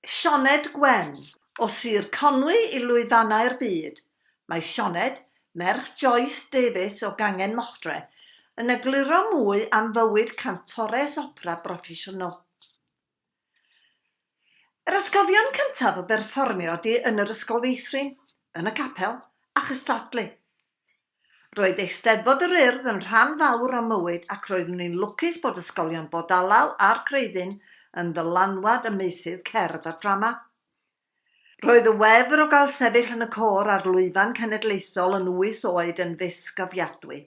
Sioned Gwen, o Sir Conwy I lwyfannau'r byd. Mae Sioned, merch Joyce Davies o Gangen Mochtre, yn egluro mwy am fywyd cantores opera broffesiynol. Yr ysgofion cyntaf o berfformio ydy yn yr ysgol feithrin, yn y capel a chystadlu. Roedd Eisteddfod yr Urdd yn rhan fawr o mywyd ac roeddwn ni'n lwcus bod ysgolion Bodalaw a'r Creuddyn yn ddylanwad y meysydd cerdd a drama. Roedd y wefr o gael sefyll yn y côr ar lwyfan cenedlaethol yn 8 oed yn ddisgafiadwy.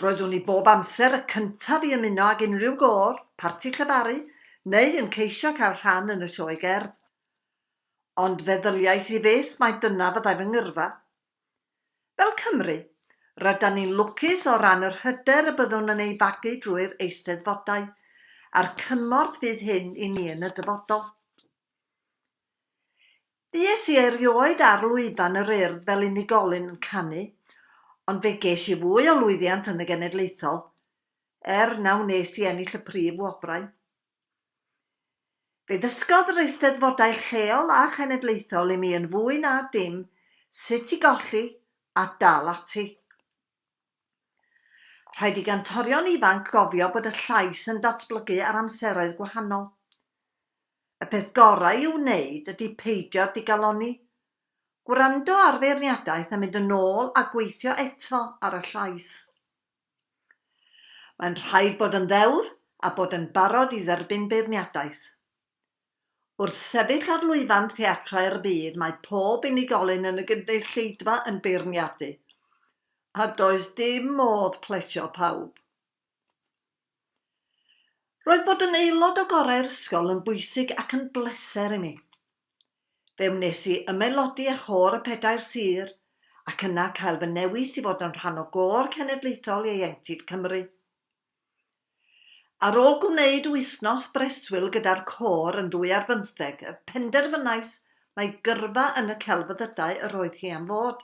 Roeddwn ni bob amser y cyntaf I ymuno ag unrhyw gôr, parti llefaru, neu yn ceisio cael rhan yn y sioe gerdd. Ond feddyliais I beth mai dyna fyddai fy ngyrfa. Fel Cymru, rydyn ni'n lwcus o ran yr hyder y byddwn yn ei fagu drwy'r eisteddfodau, a'r cymorth fydd hyn I ni yn y dyfodol. Bues I erioed ar lwyfan yr Urdd fel unigolyn yn canu, ond fe ges I fwy o lwyddiant yn y genedlaethol, naw nes I ennill y prif wobrau. Fe ddysgodd yr eisteddfodau lleol a chenedlaethol I mi yn fwy na dim sut I golli a dal ati. Rhaid I gantorion ifanc gofio bod y llais yn datblygu ar amseroedd gwahanol. Y peth gorau I wneud ydy peidio digaloni, gwrando ar feirniadaeth a mynd yn ôl a gweithio eto ar y llais. Mae'n rhaid bod yn ddewr a bod yn barod I dderbyn beirniadaeth. Wrth sefyll ar lwyfan theatrau'r byd, mae pob unigolyn yn y gynulleidfa yn beirniadu, a does dim modd plesio pawb. Roedd bod yn aelod o gorau'r ysgol yn bwysig ac yn bleser I mi. Fe wnes I ymaelodi â chôr y Pedair Sir, ac yna cael fy newis I fod yn rhan o gôr cenedlaethol Ieuenctid Cymru. Ar ôl gwneud wythnos breswyl gyda'r côr yn 2015, penderfynais mai gyrfa yn y celfyddydau yr oedd hi am fod.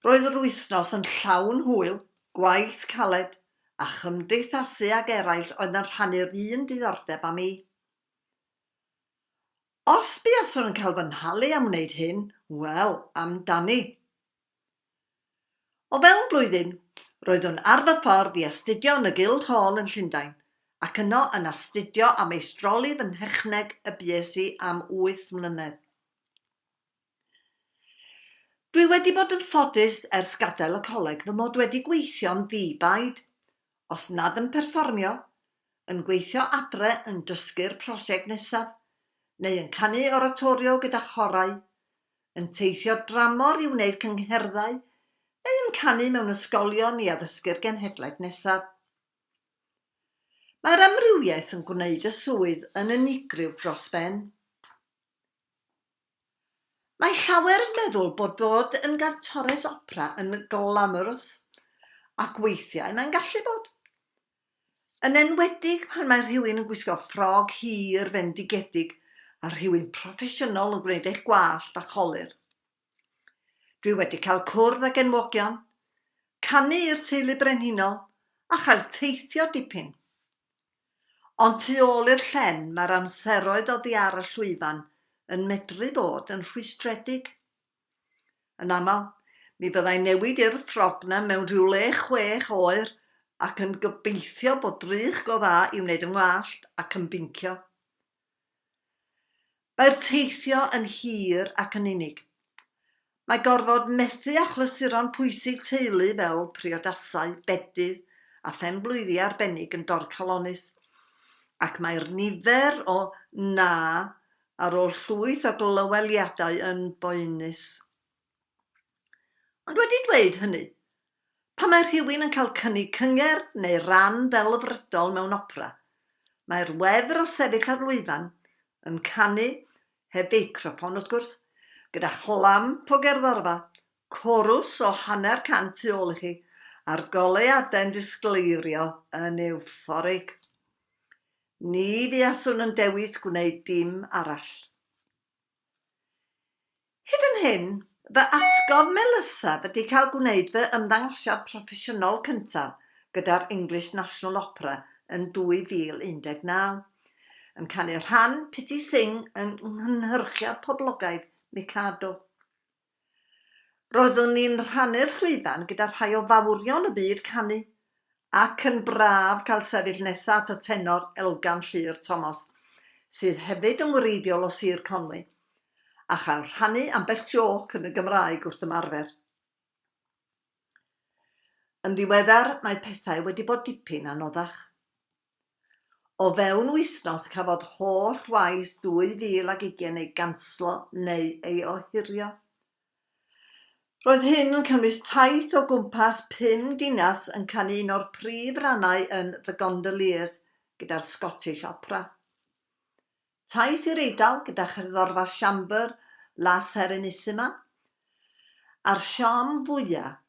Roedd yr wythnos yn llawn hwyl, gwaith caled a chymdeithasu ag eraill oedd yn rhannu'r un diddordeb am I. Os buaswn yn cael fy nhalu am wneud hyn, wel, amdani. O fewn blwyddyn, roeddwn ar fy ffordd I astudio yn y Guildhall yn Llundain, ac yno yn astudio a meistroli fy nhechneg y bues I am 8 mlynedd. Dwi wedi bod yn ffodus ers gadael y coleg fy mod wedi gweithio'n ddibaid, os nad yn perfformio, yn gweithio adre yn dysgu'r prosiect nesaf, neu yn canu oratorio gyda chorau, yn teithio dramor I wneud cyngherddau, neu yn canu mewn ysgolion I addysgu'r genhedlaeth nesaf. Mae'r amrywiaeth yn gwneud y swydd yn unigryw dros ben. Mae llawer yn meddwl bod yn gantores opera yn glamorous, ac weithiau mae'n gallu bod. Yn enwedig pan mae rhywun yn gwisgo ffrog hir fendigedig a rhywun proffesiynol yn gwneud eich gwallt a cholir. Dwi wedi cael cwrdd ag enwogion, canu i'r teulu brenhinol a chael teithio dipyn. Ond tu ôl i'r llen mae'r amseroedd oddi ar y llwyfan yn medru bod yn rhwystredig. Yn aml, mi byddai newid i'r ffrog na mewn rhyw le 6 oer ac yn gobeithio bod drych go dda I wneud yn wallt ac yn bincio. Mae'r teithio yn hir ac yn unig. Mae gorfod methu achlyssuron pwysig teulu fel priodasau, bedydd a phenblwyddi arbennig yn dorcalonus, ac mae'r nifer o na ar ôl llwyth o glyweliadau yn boenus. Ond wedi dweud hynny, pan mae rhywun yn cael cynnig cyngerdd neu ran ddelfrydol mewn opera, mae'r wefr o sefyll ar lwyfan yn canu, heb feicroffon wrth gwrs, gyda chlamp o gerddorfa, corws o 100 tu ôl I chi, a'r goleuadau'n disgleirio yn euphorig. Ni fuaswn yn dewis gwneud dim arall. Hyd yn hyn, fy atgof melysaf ydy cael gwneud fy ymddangosiad proffesiynol cyntaf gyda'r English National Opera yn 2019, yn canu rhan Pity Sing yn nghynhyrchiad poblogaidd Mikado. Roeddwn ni'n rhannu'r llwyfan gyda rhai o fawrion y byd canu, ac yn braf cael sefyll nesaf at y tenor Elgan Llyr Thomas, sydd hefyd yn wreiddiol o Sir Conwy, a chael rhannu ambell joc yn y Gymraeg wrth ymarfer. Yn ddiweddar, mae pethau wedi bod dipyn anoddach. O fewn wythnos cafodd holl waith 2020 ei ganslo neu ei ohirio. Roedd hyn yn cynnwys taith o gwmpas 5 dinas yn canu un o'r prif rannau yn The Gondoliers gyda'r Scottish Opera. Taith i'r Eidal gyda cherddorfa siambr La Serenissima. A'r siom fwyaf,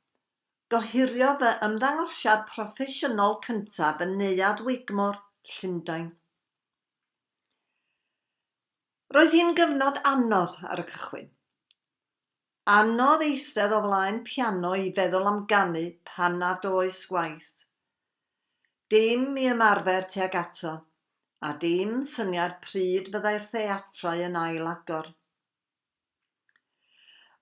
gohirio fy ymddangosiad proffesiynol cyntaf yn Neuadd Wigmor, Llundain. Roedd hi'n gyfnod anodd ar y cychwyn. Anodd eistedd o flaen piano i feddwl am ganu pan nad oes gwaith. Dim i ymarfer tuag ato, a dim syniad pryd fyddai'r theatrau yn ail-agor.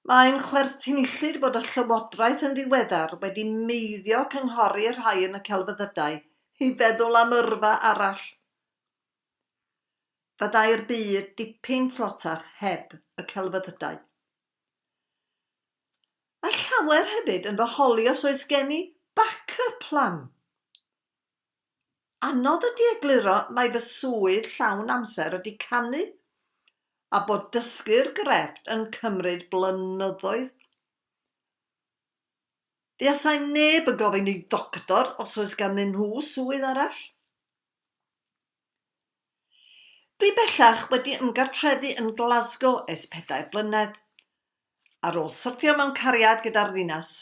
Mae'n chwerthinllyd bod y llywodraeth yn ddiweddar wedi meiddio cynghori rhai yn y celfyddydau i feddwl am yrfa arall. Fyddai'r byd dipyn tlotach heb y celfyddydau. Mae llawer hefyd yn fy holi os oes gen i backup plan. Anodd ydi egluro mae fy swydd llawn amser ydi canu, a bod dysgu'r grefft yn cymryd blynyddoedd. Buasai neb yn gofyn i doctor os oes ganddyn nhw swydd arall. Dwi bellach wedi ymgartrefu yn Glasgow ers 4 blynedd, ar ôl syrthio mewn cariad gyda'r ddinas,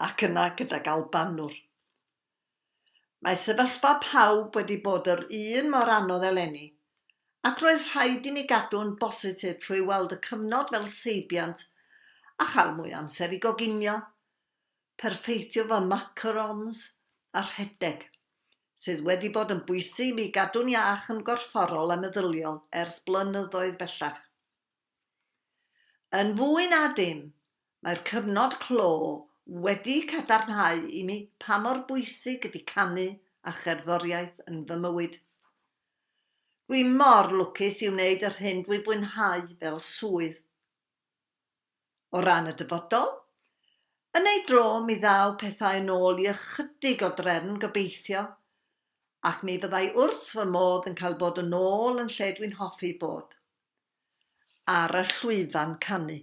ac yna gydag Albanwr. Mae sefyllfa pawb wedi bod yr un mor anodd eleni, ac roedd rhaid i mi gadw'n bositif trwy weld y cyfnod fel seibiant a chael mwy amser i goginio, perfeithio fy macarons a rhedeg, sydd wedi bod yn bwysig mi gadw'n iach yn gorfforol a meddyliol ers blynyddoedd bellach. Yn fwy na dim, mae'r cyfnod clo wedi cadarnhau i mi pa mor bwysig ydy canu a cherddoriaeth yn fy mywyd. Dwi mor lwcus i wneud yr hyn dwi fwynhau fel swydd. O ran y dyfodol, yn ei dro mi ddaw pethau yn ôl i ychydig o drefn gobeithio, ac mi fyddai wrth fy modd yn cael bod yn ôl yn lle dwi'n hoffi bod, ar y llwyfan canu.